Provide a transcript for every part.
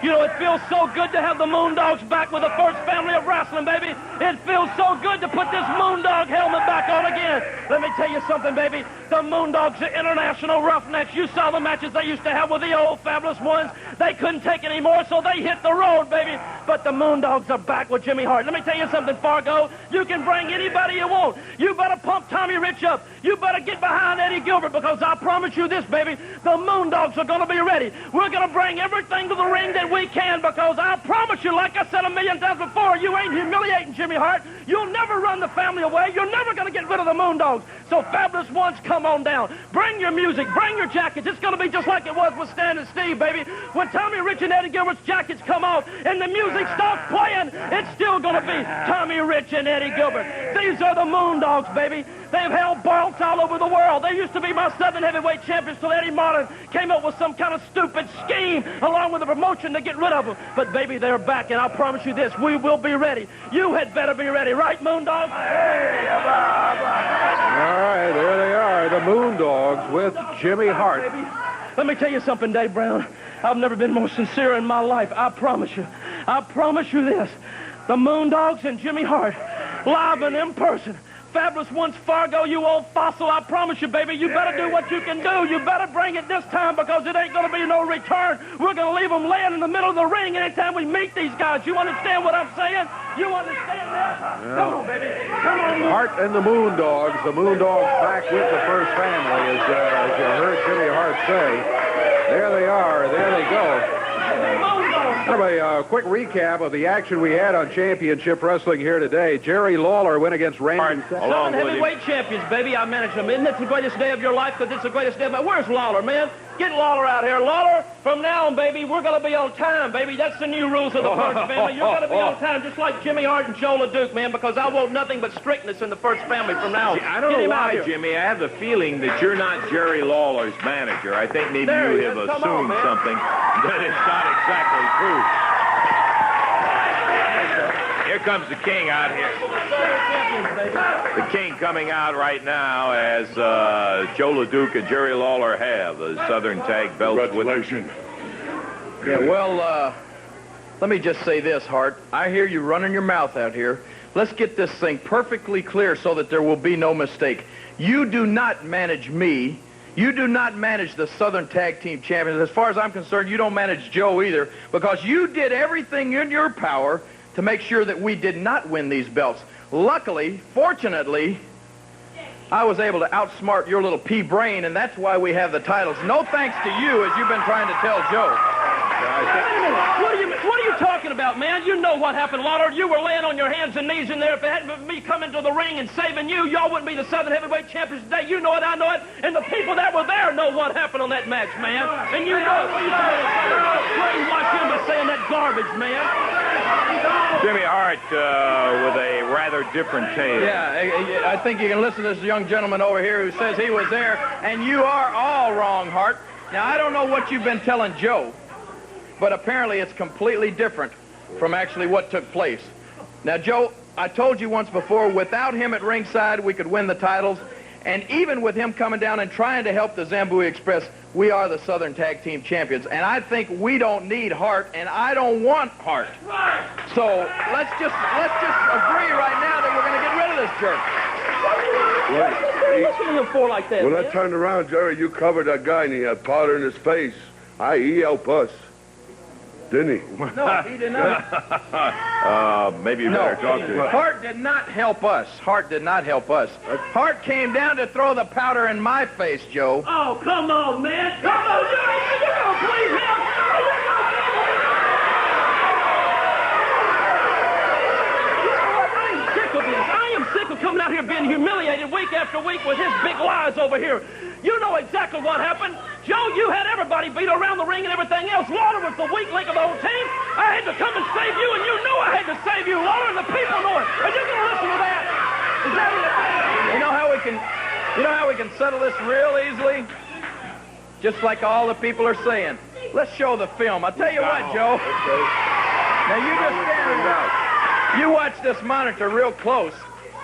You know, it feels so good to have the Moondogs back with the first family of wrestling, baby. It feels so good to put this Moondog helmet back on again. Let me tell you something, baby. The Moondogs are international roughnecks. You saw the matches they used to have with the old fabulous ones. They couldn't take it anymore, so they hit the road, baby. But the Moondogs are back with Jimmy Hart. Let me tell you something, Fargo. You can bring anybody you want. You better pump Tommy Rich up. You better get behind Eddie Gilbert, because I promise you this, baby, the Moondogs are going to be ready. We're going to bring everything to the ring that we can, because I promise you, like I said a million times before, you ain't humiliating Jimmy Hart. You'll never run the family away. You're never going to get rid of the Moondogs. So, fabulous ones, come on down. Bring your music. Bring your jackets. It's going to be just like it was with Stan and Steve, baby. When Tommy Rich and Eddie Gilbert's jackets come off and the music stops playing, it's still going to be Tommy Rich and Eddie Gilbert. These are the Moondogs, baby. They've held belts all over the world. They used to be my Southern Heavyweight champions till Eddie Martin came up with some kind of stupid scheme along with a promotion to get rid of them. But, baby, they're back, and I promise you this, we will be ready. You had better be ready. Right, Moondogs? Hey, all right, there they are, the Moondogs with Jimmy Hart. Baby. Let me tell you something, Dave Brown. I've never been more sincere in my life. I promise you. I promise you this. The Moondogs and Jimmy Hart, live and in person. Fabulous ones, Fargo, you old fossil, I promise you, baby, you better do what you can do. You better bring it this time, because it ain't going to be no return. We're going to leave them laying in the middle of the ring anytime we meet these guys. You understand what I'm saying? You understand that? Yeah. Come on, baby. Come on. Hart and the Moondogs back with the first family, as you heard Jimmy Hart say. There they are. There they go. Anyway, a quick recap of the action we had on Championship Wrestling here today. Jerry Lawler went against Randy. Southern Heavyweight champions, baby. I managed them. Isn't it the greatest day of your life? Because it's the greatest day of my... Where's Lawler, man? Get Lawler out here. Lawler, from now on, baby, we're going to be on time, baby. That's the new rules of the first family. You're going to be on time, just like Jimmy Hart and Jos Leduc, man, because I want nothing but strictness in the first family from now on. See, I don't know why, Jimmy. I have the feeling that you're not Jerry Lawler's manager. I think maybe you have assumed something that is not exactly true. Here comes the King out here. The King coming out right now as Jos Leduc and Jerry Lawler have the Southern Tag belts. Congratulations. Yeah, well, let me just say this, Hart. I hear you running your mouth out here. Let's get this thing perfectly clear so that there will be no mistake. You do not manage me. You do not manage the Southern Tag Team Champions. As far as I'm concerned, you don't manage Joe either, because you did everything in your power to make sure that we did not win these belts. Luckily, fortunately, I was able to outsmart your little pea brain, and that's why we have the titles. No thanks to you, as you've been trying to tell Joe. What are you talking about, man? You know what happened, Lawler. You were laying on your hands and knees in there. If it hadn't been me coming to the ring and saving you, y'all wouldn't be the Southern Heavyweight champions today. You know it, I know it, and the people that were there know what happened on that match, man. And you know it. Brainwash him by saying that garbage, man. Jimmy Hart with a rather different tale. Yeah, I think you can listen to this young gentleman over here who says he was there, and you are all wrong, Hart. Now, I don't know what you've been telling Joe, but apparently it's completely different from actually what took place. Now, Joe, I told you once before, without him at ringside, we could win the titles. And even with him coming down and trying to help the Zambui Express, we are the Southern Tag Team Champions. And I think we don't need Hart, and I don't want Hart. So let's just agree right now that we're going to get rid of this jerk. What's he him for like that, When man? I turned around, Jerry, you covered that guy, and he had powder in his face. He helped us. Didn't he? No, he did not. Maybe you better talk to him. Hart did not help us. Hart did not help us. Hart came down to throw the powder in my face, Joe. Oh, come on, man. Come on, you're going to please him. I am sick of coming out here being humiliated week after week with his big lies over here. You know exactly what happened. Joe, you had everybody beat around the ring and everything else. Lawler was the weak link of the whole team. I had to come and save you, and you know I had to save you, Lawler, and the people know it. Are you going to listen to that? Is that it? You know how we can settle this real easily? Just like all the people are saying. Let's show the film. I'll tell you what, Joe. Now you just stand there. You watch this monitor real close,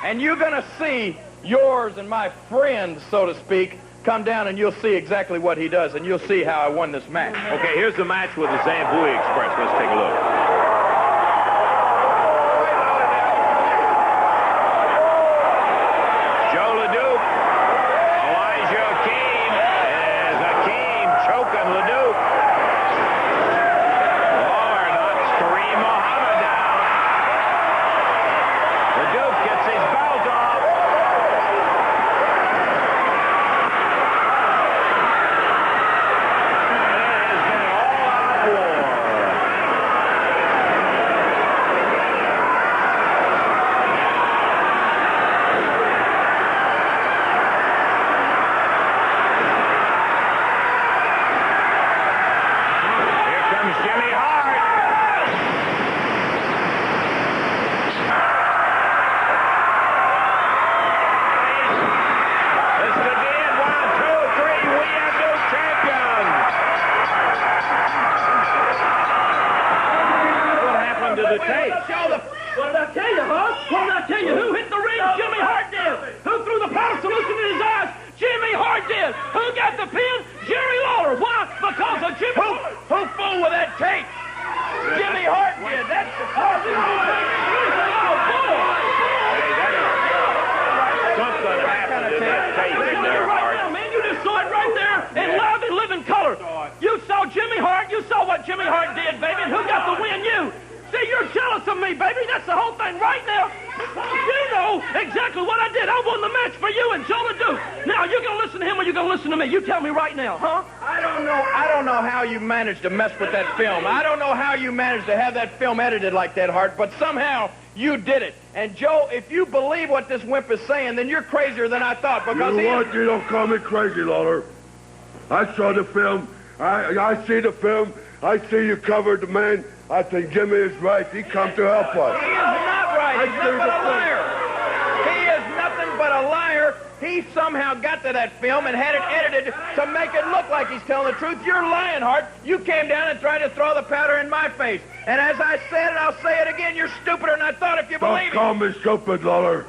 and you're going to see yours and my friends, so to speak, come down and you'll see exactly what he does, and you'll see how I won this match. Okay, here's the match with the Zambui Express. Let's take a look. Joe Leduc, Elijah Akeem. Is Akeem choking Leduc. Lawler knocks Kareem Muhammad down. Leduc gets his belt off. What did I tell you, huh? What did I tell you? Who hit the ring? Jimmy Hart did. Who threw the powder solution in his eyes? Jimmy Hart did. Who got the pin? Jerry Lawler. Why? Because of Jimmy Hart. Who fooled with that tape? Jimmy Hart did. That's the Something happened to that tape in there, Hart. Right now, man, you just saw it right there in live and living color. You saw Jimmy Hart. You saw what Jimmy Hart did, baby. And who got the win? You. See, you're jealous of me, baby. That's the whole thing right now. You know exactly what I did. I won the match for you and Joe Leduc. Now, you going to listen to him or you going to listen to me? You tell me right now, huh? I don't know how you managed to mess with that film. I don't know how you managed to have that film edited like that, Hart, but somehow you did it. And, Joe, if you believe what this wimp is saying, then you're crazier than I thought. Because You know what? You don't call me crazy, Lawler. I saw the film. I see the film. I see you covered the man. I think Jimmy is right. He come to help us. He is not right. He's nothing but a liar. He is nothing but a liar. He somehow got to that film and had it edited to make it look like he's telling the truth. You're lying, Hart. You came down and tried to throw the powder in my face. And as I said, and I'll say it again, you're stupider than I thought if you believe Don't call me stupid, Lawler.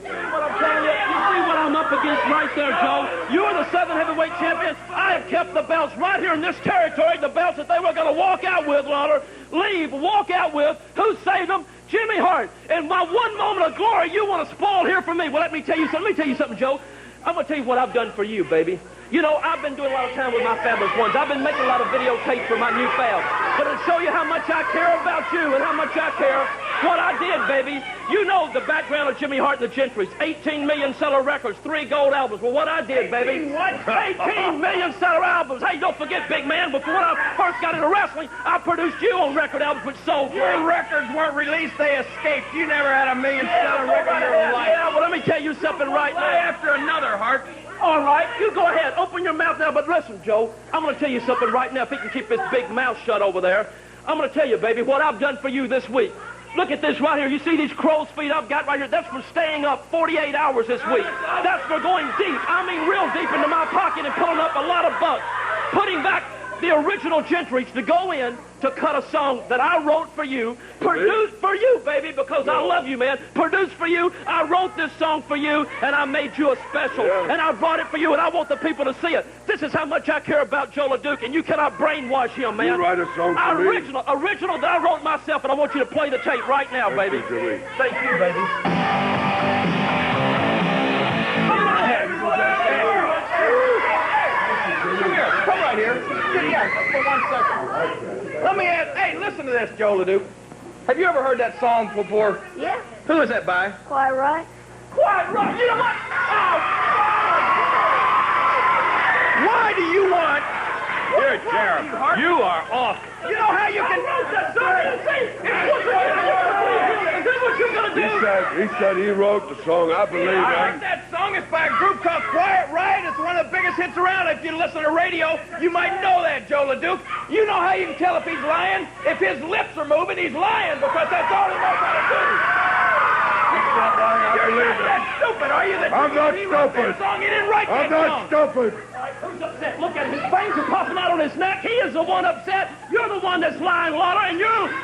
What I'm telling you, you see what I'm up against right there, Joe? You are the 7 heavyweight champions. I have kept the belts right here in this territory, the belts that they were going to walk out with, Lawler. Walk out with. Who saved them? Jimmy Hart. And my one moment of glory you want to spoil here for me. Well, let me tell you something, Joe. I'm going to tell you what I've done for you, baby. You know, I've been doing a lot of time with my fabulous ones. I've been making a lot of videotapes for my new fab. But to show you how much I care about you and how much I care what I did, baby. You know the background of Jimmy Hart and the Gentrys. 18 million seller records, 3 gold albums. Well, what I did, baby. 18 million seller albums. Hey, don't forget, big man, before I first got into wrestling, I produced you on record albums which sold. Your records weren't released, they escaped. You never had a million-seller record in your life. Yeah, well, let me tell you something right now. After another, Hart. All right, you go ahead. Open your mouth now, but listen, Joe. I'm going to tell you something right now. If he can keep his big mouth shut over there, I'm going to tell you, baby, what I've done for you this week. Look at this right here. You see these crow's feet I've got right here? That's for staying up 48 hours this week. That's for going deep. I mean real deep into my pocket and pulling up a lot of bucks. Putting back the original Gentrys to go in to cut a song that I wrote for you, produced for you, baby, because I love you, man. Produced for you. I wrote this song for you, and I made you a special. And I brought it for you, and I want the people to see it. This is how much I care about Joe Leduc, and you cannot brainwash him, man. You write a song for me? Original that I wrote myself, and I want you to play the tape right now, baby. Thank you, baby. Come right here. Yeah, for 1 second. Let me ask, hey, listen to this, Joe Leduc. Have you ever heard that song before? Yeah, Who is that by? quite right. Quite right. You know what? Oh, Why do you want... You're a jerk. You are off. You know how you can... Is this what you're going to do? He said he wrote the song. I believe I heard that. that song. It's by a group called Quiet Riot. It's one of the biggest hits around. If you listen to radio, you might know that, Joe Leduc. You know how you can tell if he's lying? If his lips are moving, he's lying, because that's all he knows how to do. You're not that stupid, are you? I'm not stupid. Song. He didn't write I'm that song. not stupid. Who's upset? Look at him. His fangs are popping out on his neck. He is the one upset. You're the one that's lying, Lawler, and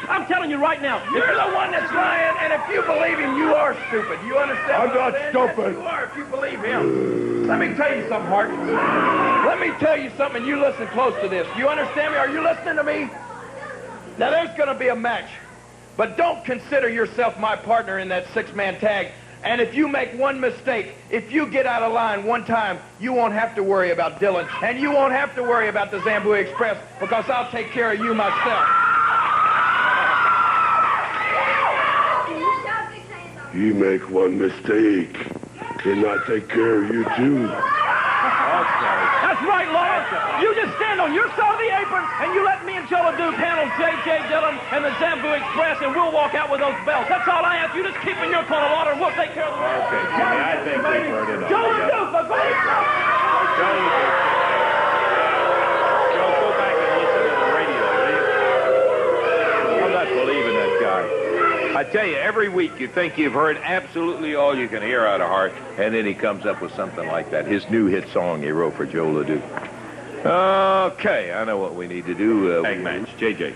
I'm telling you right now. You're the one that's lying, and if you believe him, you are stupid. You understand? I'm what not saying? stupid. Yes, you are if you believe him. Let me tell you something, Hart. Let me tell you something, and you listen close to this. You understand me? Are you listening to me? Now, there's going to be a match, but don't consider yourself my partner in that six-man tag. And if you make one mistake, if you get out of line one time, you won't have to worry about Dylan, and you won't have to worry about the Zambui Express, because I'll take care of you myself. You make one mistake, and I take care of you too. That's right, Lawler. You just stand on your side of the apron, and you let me and Jos Leduc handle J.J. Dillon and the Zambui Express, and we'll walk out with those belts. That's all I ask. You just keep in your corner, Lawler, and we'll take care of the rest. Okay, Jimmy, I think we've heard enough. Jos Leduc, the great. Joe, go back and listen to the radio, will you? I'm not believing that guy. I tell you, every week you think you've heard absolutely all you can hear out of Hart, and then he comes up with something like that. His new hit song he wrote for Jos Leduc. Okay, I know what we need to do. Tag match, JJ.